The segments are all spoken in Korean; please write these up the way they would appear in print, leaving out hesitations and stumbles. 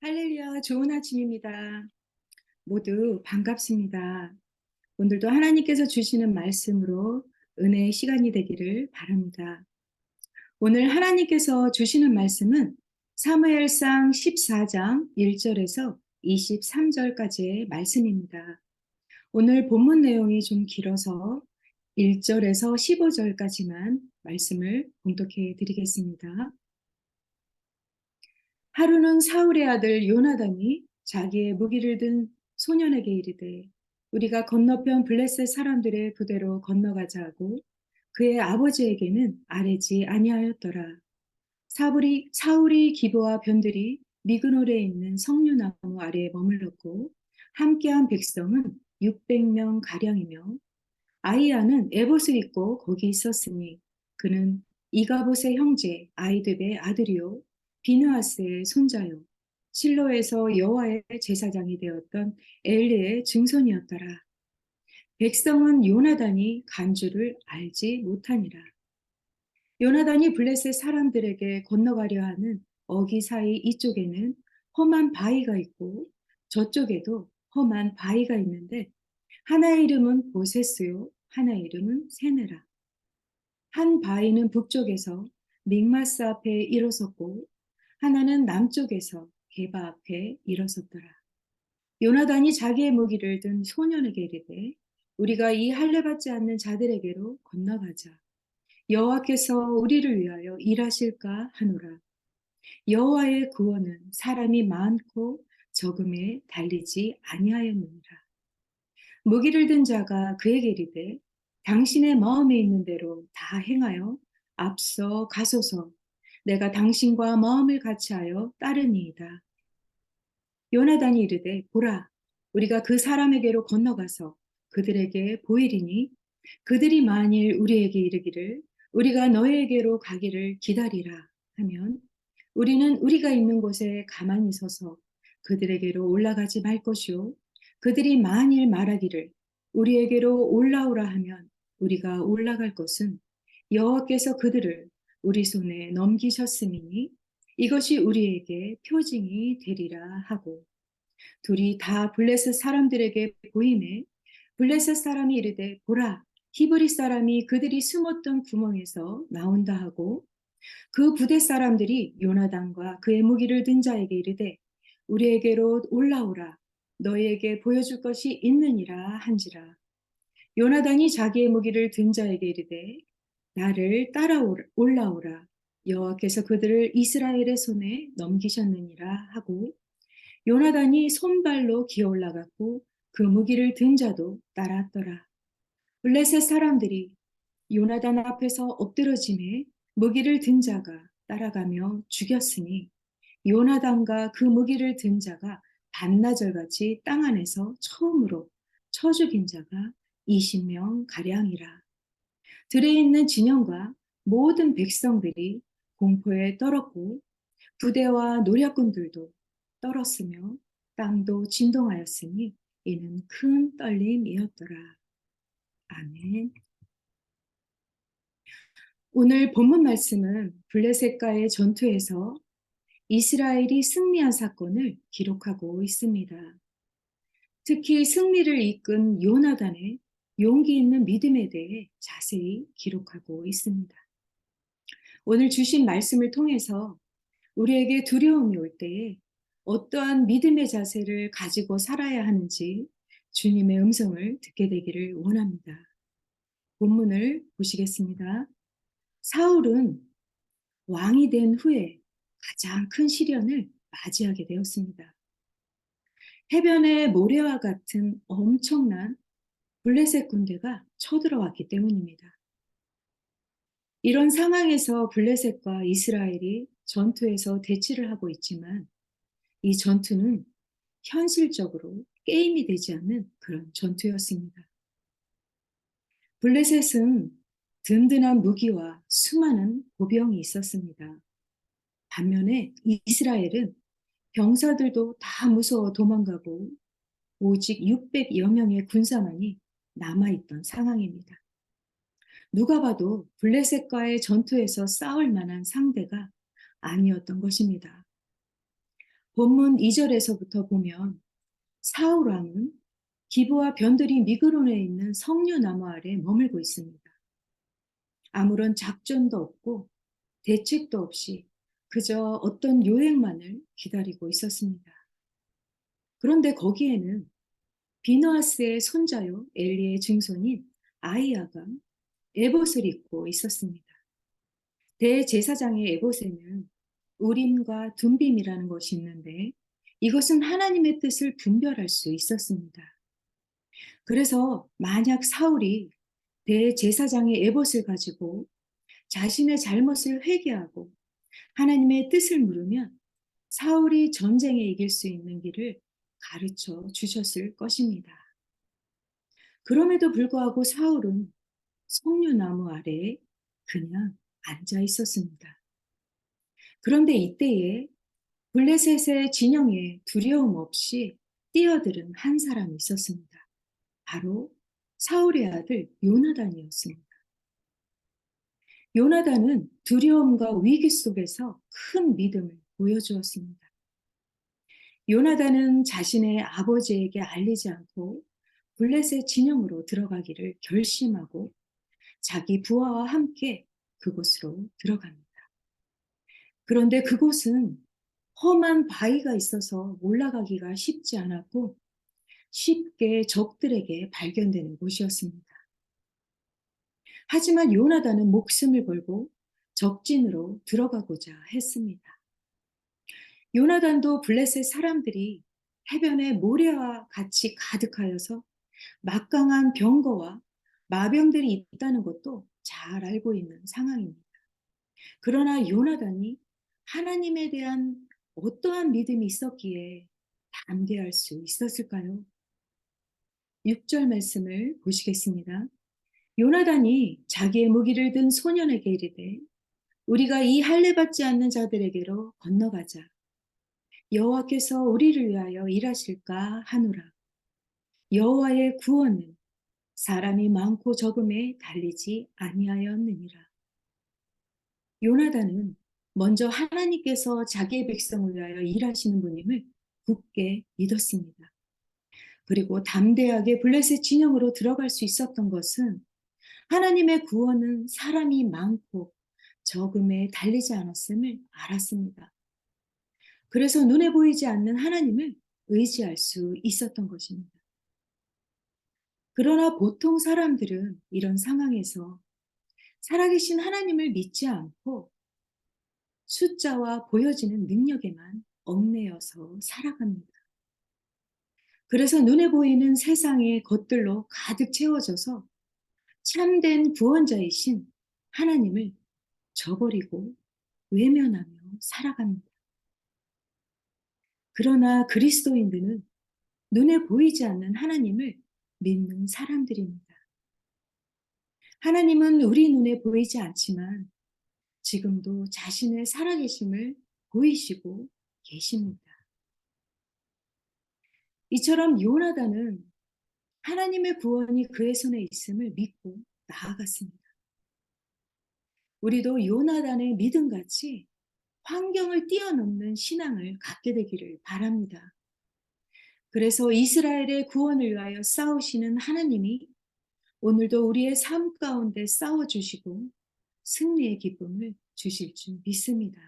할렐루야, 좋은 아침입니다. 모두 반갑습니다. 오늘도 하나님께서 주시는 말씀으로 은혜의 시간이 되기를 바랍니다. 오늘 하나님께서 주시는 말씀은 사무엘상 14장 1절에서 23절까지의 말씀입니다. 오늘 본문 내용이 좀 길어서 1절에서 15절까지만 말씀을 봉독해 드리겠습니다. 하루는 사울의 아들 요나단이 자기의 무기를 든 소년에게 이르되 우리가 건너편 블레셋 사람들의 부대로 건너가자 하고 그의 아버지에게는 아뢰지 아니하였더라. 사울이 기브와 변들이 미그놀에 있는 석류나무 아래에 머물렀고 함께한 백성은 600명 가량이며 아이야는 에봇을 입고 거기 있었으니 그는 이가봇의 형제 아이드의 아들이요 비느하스의 손자요 실로에서 여호와의 제사장이 되었던 엘리의 증손이었더라. 백성은 요나단이 간 줄을 알지 못하니라. 요나단이 블레셋 사람들에게 건너가려 하는 어기 사이 이쪽에는 험한 바위가 있고 저쪽에도 험한 바위가 있는데 하나의 이름은 보세스요 하나의 이름은 세네라. 한 바위는 북쪽에서 믹마스 앞에 일어섰고 하나는 남쪽에서 게바 앞에 일어섰더라. 요나단이 자기의 무기를 든 소년에게 이르되 우리가 이 할례 받지 않는 자들에게로 건너가자. 여호와께서 우리를 위하여 일하실까 하노라. 여호와의 구원은 사람이 많고 적음에 달리지 아니하였느니라. 무기를 든 자가 그에게 이르되 당신의 마음에 있는 대로 다 행하여 앞서 가소서. 내가 당신과 마음을 같이하여 따르니이다. 요나단이 이르되 보라, 우리가 그 사람에게로 건너가서 그들에게 보이리니 그들이 만일 우리에게 이르기를 우리가 너희에게로 가기를 기다리라 하면 우리는 우리가 있는 곳에 가만히 서서 그들에게로 올라가지 말 것이요 그들이 만일 말하기를 우리에게로 올라오라 하면 우리가 올라갈 것은 여호와께서 그들을 우리 손에 넘기셨음이니 이것이 우리에게 표징이 되리라 하고 둘이 다 블레셋 사람들에게 보이매 블레셋 사람이 이르되 보라 히브리 사람이 그들이 숨었던 구멍에서 나온다 하고 그 부대 사람들이 요나단과 그의 무기를 든 자에게 이르되 우리에게로 올라오라 너희에게 보여줄 것이 있느니라 한지라. 요나단이 자기의 무기를 든 자에게 이르되 나를 따라 올라오라 여호와께서 그들을 이스라엘의 손에 넘기셨느니라 하고 요나단이 손발로 기어 올라갔고 그 무기를 든 자도 따랐더라. 블레셋 사람들이 요나단 앞에서 엎드러짐에 무기를 든 자가 따라가며 죽였으니 요나단과 그 무기를 든 자가 반나절같이 땅 안에서 처음으로 쳐 죽인 자가 20명 가량이라. 들에 있는 진영과 모든 백성들이 공포에 떨었고 부대와 노략군들도 떨었으며 땅도 진동하였으니 이는 큰 떨림이었더라. 아멘. 오늘 본문 말씀은 블레셋과의 전투에서 이스라엘이 승리한 사건을 기록하고 있습니다. 특히 승리를 이끈 요나단의 용기 있는 믿음에 대해 자세히 기록하고 있습니다. 오늘 주신 말씀을 통해서 우리에게 두려움이 올 때에 어떠한 믿음의 자세를 가지고 살아야 하는지 주님의 음성을 듣게 되기를 원합니다. 본문을 보시겠습니다. 사울은 왕이 된 후에 가장 큰 시련을 맞이하게 되었습니다. 해변의 모래와 같은 엄청난 블레셋 군대가 쳐들어왔기 때문입니다. 이런 상황에서 블레셋과 이스라엘이 전투에서 대치를 하고 있지만 이 전투는 현실적으로 게임이 되지 않는 그런 전투였습니다. 블레셋은 든든한 무기와 수많은 보병이 있었습니다. 반면에 이스라엘은 병사들도 다 무서워 도망가고 오직 600여 명의 군사만이 남아있던 상황입니다. 누가 봐도 블레셋과의 전투에서 싸울 만한 상대가 아니었던 것입니다. 본문 2절에서부터 보면 사울 왕은 기브와 변들이 미그론에 있는 석류나무 아래 머물고 있습니다. 아무런 작전도 없고 대책도 없이 그저 어떤 요행만을 기다리고 있었습니다. 그런데 거기에는 비느하스의 손자요 엘리의 증손인 아이야가 에봇을 입고 있었습니다. 대제사장의 에봇에는 우림과 둠빔이라는 것이 있는데 이것은 하나님의 뜻을 분별할 수 있었습니다. 그래서 만약 사울이 대제사장의 에봇을 가지고 자신의 잘못을 회개하고 하나님의 뜻을 물으면 사울이 전쟁에 이길 수 있는 길을 가르쳐 주셨을 것입니다. 그럼에도 불구하고 사울은 석류나무 아래에 그냥 앉아 있었습니다. 그런데 이때에 블레셋의 진영에 두려움 없이 뛰어들은 한 사람이 있었습니다. 바로 사울의 아들 요나단이었습니다. 요나단은 두려움과 위기 속에서 큰 믿음을 보여주었습니다. 요나단은 자신의 아버지에게 알리지 않고 블레셋 진영으로 들어가기를 결심하고 자기 부하와 함께 그곳으로 들어갑니다. 그런데 그곳은 험한 바위가 있어서 올라가기가 쉽지 않았고 쉽게 적들에게 발견되는 곳이었습니다. 하지만 요나단은 목숨을 걸고 적진으로 들어가고자 했습니다. 요나단도 블레셋 사람들이 해변에 모래와 같이 가득하여서 막강한 병거와 마병들이 있다는 것도 잘 알고 있는 상황입니다. 그러나 요나단이 하나님에 대한 어떠한 믿음이 있었기에 담대할 수 있었을까요? 6절 말씀을 보시겠습니다. 요나단이 자기의 무기를 든 소년에게 이르되 우리가 이 할례 받지 않는 자들에게로 건너가자. 여호와께서 우리를 위하여 일하실까 하노라. 여호와의 구원은 사람이 많고 적음에 달리지 아니하였느니라. 요나단은 먼저 하나님께서 자기의 백성을 위하여 일하시는 분임을 굳게 믿었습니다. 그리고 담대하게 블레셋 진영으로 들어갈 수 있었던 것은 하나님의 구원은 사람이 많고 적음에 달리지 않았음을 알았습니다. 그래서 눈에 보이지 않는 하나님을 의지할 수 있었던 것입니다. 그러나 보통 사람들은 이런 상황에서 살아계신 하나님을 믿지 않고 숫자와 보여지는 능력에만 얽매여서 살아갑니다. 그래서 눈에 보이는 세상의 것들로 가득 채워져서 참된 구원자이신 하나님을 저버리고 외면하며 살아갑니다. 그러나 그리스도인들은 눈에 보이지 않는 하나님을 믿는 사람들입니다. 하나님은 우리 눈에 보이지 않지만 지금도 자신의 살아계심을 보이시고 계십니다. 이처럼 요나단은 하나님의 구원이 그의 손에 있음을 믿고 나아갔습니다. 우리도 요나단의 믿음같이 환경을 뛰어넘는 신앙을 갖게 되기를 바랍니다. 그래서 이스라엘의 구원을 위하여 싸우시는 하나님이 오늘도 우리의 삶 가운데 싸워주시고 승리의 기쁨을 주실 줄 믿습니다.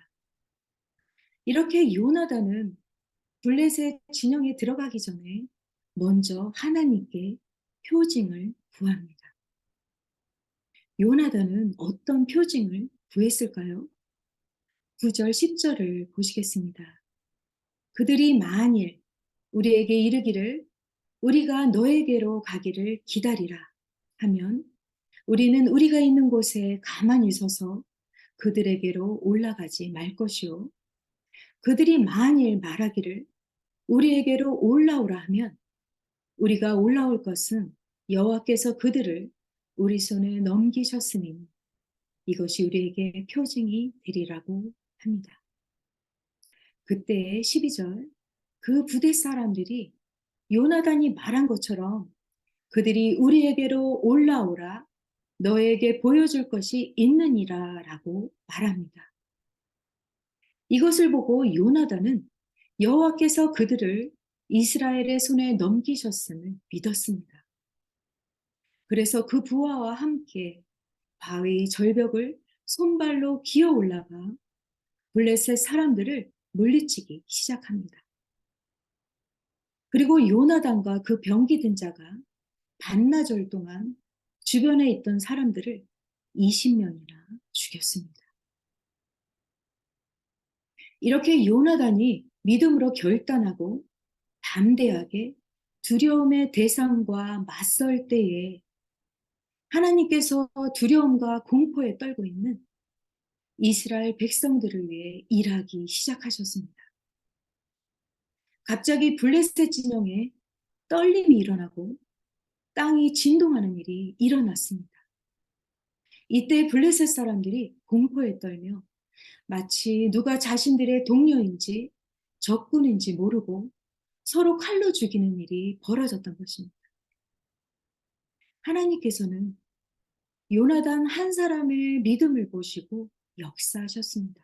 이렇게 요나단은 블레셋 진영에 들어가기 전에 먼저 하나님께 표징을 구합니다. 요나단은 어떤 표징을 구했을까요? 9절, 10절을 보시겠습니다. 그들이 만일 우리에게 이르기를 우리가 너에게로 가기를 기다리라 하면 우리는 우리가 있는 곳에 가만히 서서 그들에게로 올라가지 말 것이요. 그들이 만일 말하기를 우리에게로 올라오라 하면 우리가 올라올 것은 여호와께서 그들을 우리 손에 넘기셨으니 이것이 우리에게 표징이 되리라고 합니다. 그때 12절 그 부대 사람들이 요나단이 말한 것처럼 그들이 우리에게로 올라오라 너에게 보여줄 것이 있느니라 라고 말합니다. 이것을 보고 요나단은 여호와께서 그들을 이스라엘의 손에 넘기셨음을 믿었습니다. 그래서 그 부하와 함께 바위 절벽을 손발로 기어 올라가 블레셋 사람들을 물리치기 시작합니다. 그리고 요나단과 그 병기 든 자가 반나절 동안 주변에 있던 사람들을 20명이나 죽였습니다. 이렇게 요나단이 믿음으로 결단하고 담대하게 두려움의 대상과 맞설 때에 하나님께서 두려움과 공포에 떨고 있는 이스라엘 백성들을 위해 일하기 시작하셨습니다. 갑자기 블레셋 진영에 떨림이 일어나고 땅이 진동하는 일이 일어났습니다. 이때 블레셋 사람들이 공포에 떨며 마치 누가 자신들의 동료인지 적군인지 모르고 서로 칼로 죽이는 일이 벌어졌던 것입니다. 하나님께서는 요나단 한 사람의 믿음을 보시고 역사하셨습니다.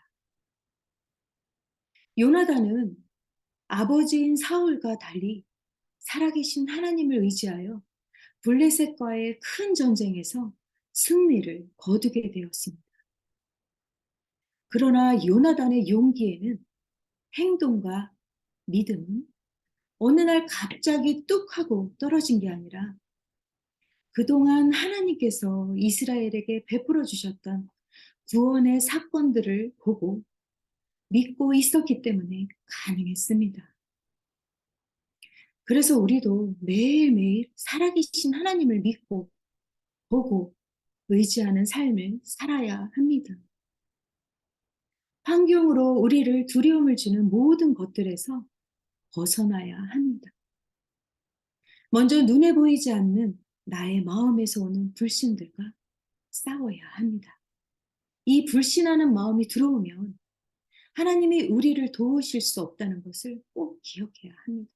요나단은 아버지인 사울과 달리 살아계신 하나님을 의지하여 블레셋과의 큰 전쟁에서 승리를 거두게 되었습니다. 그러나 요나단의 용기에는 행동과 믿음은 어느 날 갑자기 뚝 하고 떨어진 게 아니라 그동안 하나님께서 이스라엘에게 베풀어 주셨던 구원의 사건들을 보고 믿고 있었기 때문에 가능했습니다. 그래서 우리도 매일매일 살아계신 하나님을 믿고 보고 의지하는 삶을 살아야 합니다. 환경으로 우리를 두려움을 주는 모든 것들에서 벗어나야 합니다. 먼저 눈에 보이지 않는 나의 마음에서 오는 불신들과 싸워야 합니다. 이 불신하는 마음이 들어오면 하나님이 우리를 도우실 수 없다는 것을 꼭 기억해야 합니다.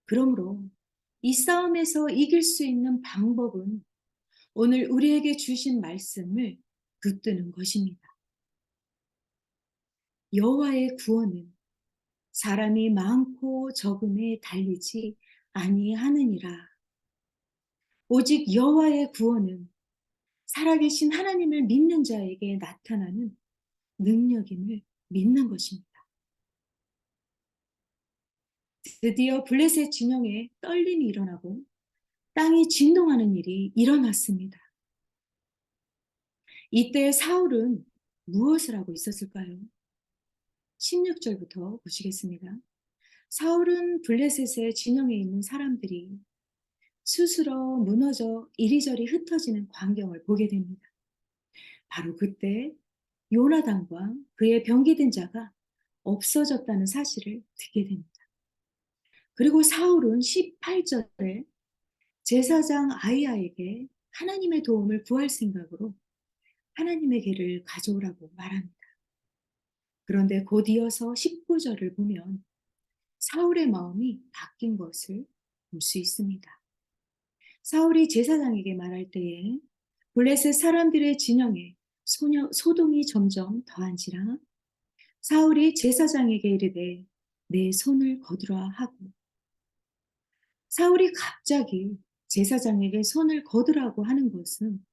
그러므로 이 싸움에서 이길 수 있는 방법은 오늘 우리에게 주신 말씀을 붙드는 것입니다. 여호와의 구원은 사람이 많고 적음에 달리지 아니하느니라. 오직 여호와의 구원은 살아계신 하나님을 믿는 자에게 나타나는 능력임을 믿는 것입니다. 드디어 블레셋 진영에 떨림이 일어나고 땅이 진동하는 일이 일어났습니다. 이때 사울은 무엇을 하고 있었을까요? 16절부터 보시겠습니다. 사울은 블레셋의 진영에 있는 사람들이 스스로 무너져 이리저리 흩어지는 광경을 보게 됩니다. 바로 그때 요나단과 그의 병기든 자가 없어졌다는 사실을 듣게 됩니다. 그리고 사울은 18절에 제사장 아이야에게 하나님의 도움을 구할 생각으로 하나님의 궤를 가져오라고 말합니다. 그런데 곧 이어서 19절을 보면 사울의 마음이 바뀐 것을 볼 수 있습니다. 사울이 제사장에게 말할 때에 블레셋 사람들의 진영에 소동이 점점 더한지라 사울이 제사장에게 이르되 내 손을 거두라 하고 사울이 갑자기 제사장에게 손을 거두라고 하는 것은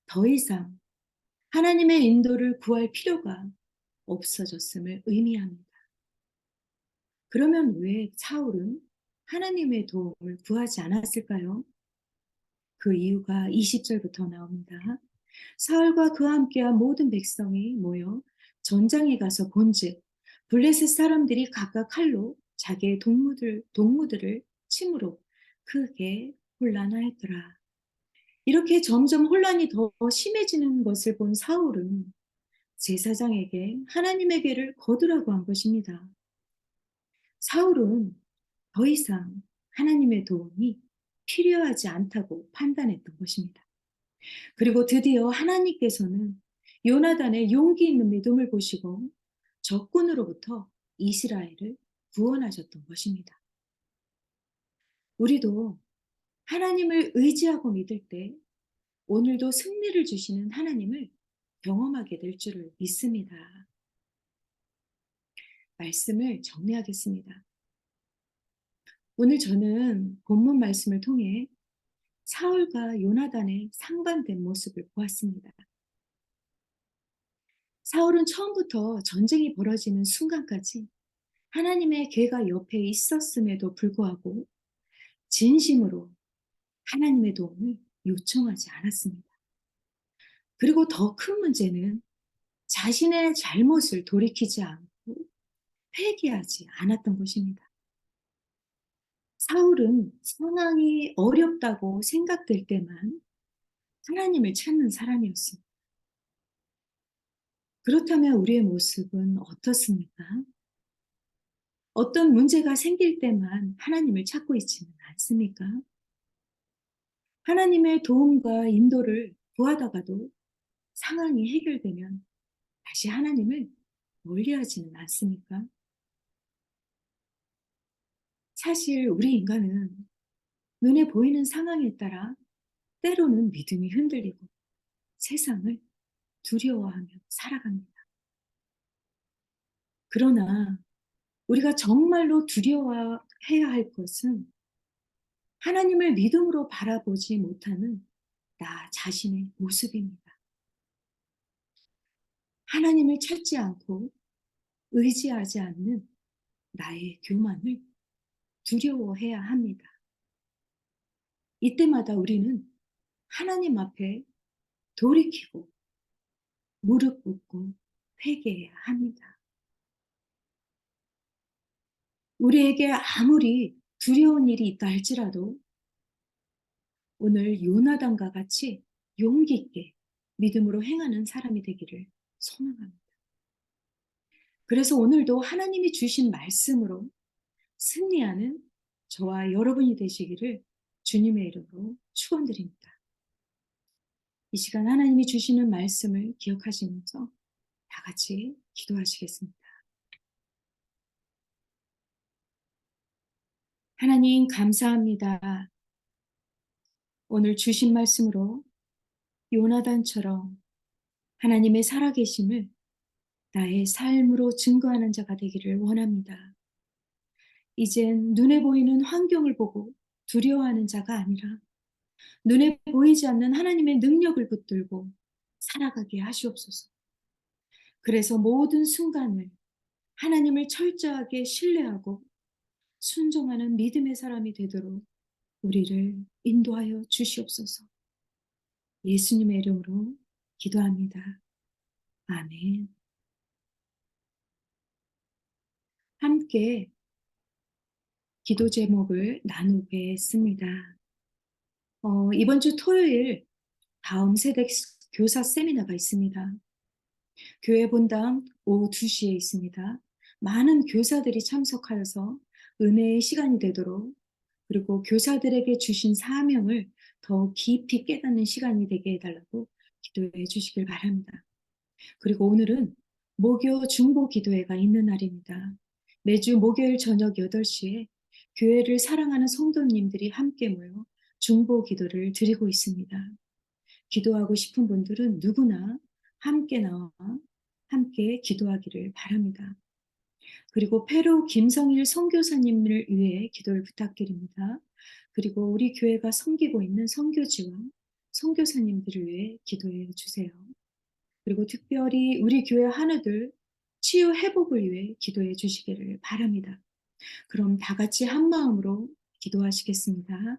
더 이상 하나님의 인도를 구할 필요가 없어졌음을 의미합니다. 그러면 왜 사울은 하나님의 도움을 구하지 않았을까요? 그 이유가 20절부터 나옵니다. 사울과 그와 함께한 모든 백성이 모여 전장에 가서 본즉 블레셋 사람들이 각각 칼로 자기의 동무들을 침으로 크게 혼란하였더라. 이렇게 점점 혼란이 더 심해지는 것을 본 사울은 제사장에게 하나님의 궤를 거두라고 한 것입니다. 사울은 더 이상 하나님의 도움이 필요하지 않다고 판단했던 것입니다. 그리고 드디어 하나님께서는 요나단의 용기 있는 믿음을 보시고 적군으로부터 이스라엘을 구원하셨던 것입니다. 우리도 하나님을 의지하고 믿을 때 오늘도 승리를 주시는 하나님을 경험하게 될 줄을 믿습니다. 말씀을 정리하겠습니다. 오늘 저는 본문 말씀을 통해 사울과 요나단의 상반된 모습을 보았습니다. 사울은 처음부터 전쟁이 벌어지는 순간까지 하나님의 계가 옆에 있었음에도 불구하고 진심으로 하나님의 도움을 요청하지 않았습니다. 그리고 더 큰 문제는 자신의 잘못을 돌이키지 않고 회개하지 않았던 것입니다. 사울은 상황이 어렵다고 생각될 때만 하나님을 찾는 사람이었습니다. 그렇다면 우리의 모습은 어떻습니까? 어떤 문제가 생길 때만 하나님을 찾고 있지는 않습니까? 하나님의 도움과 인도를 구하다가도 상황이 해결되면 다시 하나님을 멀리하지는 않습니까? 사실 우리 인간은 눈에 보이는 상황에 따라 때로는 믿음이 흔들리고 세상을 두려워하며 살아갑니다. 그러나 우리가 정말로 두려워해야 할 것은 하나님을 믿음으로 바라보지 못하는 나 자신의 모습입니다. 하나님을 찾지 않고 의지하지 않는 나의 교만을 두려워해야 합니다. 이때마다 우리는 하나님 앞에 돌이키고 무릎 꿇고 회개해야 합니다. 우리에게 아무리 두려운 일이 있다 할지라도 오늘 요나단과 같이 용기 있게 믿음으로 행하는 사람이 되기를 소망합니다. 그래서 오늘도 하나님이 주신 말씀으로 승리하는 저와 여러분이 되시기를 주님의 이름으로 축원드립니다. 이 시간 하나님이 주시는 말씀을 기억하시면서 다 같이 기도하시겠습니다. 하나님 감사합니다. 오늘 주신 말씀으로 요나단처럼 하나님의 살아계심을 나의 삶으로 증거하는 자가 되기를 원합니다. 이젠 눈에 보이는 환경을 보고 두려워하는 자가 아니라 눈에 보이지 않는 하나님의 능력을 붙들고 살아가게 하시옵소서. 그래서 모든 순간을 하나님을 철저하게 신뢰하고 순종하는 믿음의 사람이 되도록 우리를 인도하여 주시옵소서. 예수님의 이름으로 기도합니다. 아멘. 함께 기도 제목을 나누겠습니다. 이번 주 토요일 다음 세대 교사 세미나가 있습니다. 교회 본당 오후 2시에 있습니다. 많은 교사들이 참석하여서 은혜의 시간이 되도록 그리고 교사들에게 주신 사명을 더 깊이 깨닫는 시간이 되게 해달라고 기도해 주시길 바랍니다. 그리고 오늘은 목요 중보 기도회가 있는 날입니다. 매주 목요일 저녁 8시에 교회를 사랑하는 성도님들이 함께 모여 중보 기도를 드리고 있습니다. 기도하고 싶은 분들은 누구나 함께 나와 함께 기도하기를 바랍니다. 그리고 페루 김성일 선교사님을 위해 기도를 부탁드립니다. 그리고 우리 교회가 섬기고 있는 선교지와 선교사님들을 위해 기도해 주세요. 그리고 특별히 우리 교회 하나들 치유 회복을 위해 기도해 주시기를 바랍니다. 그럼 다 같이 한 마음으로 기도하시겠습니다.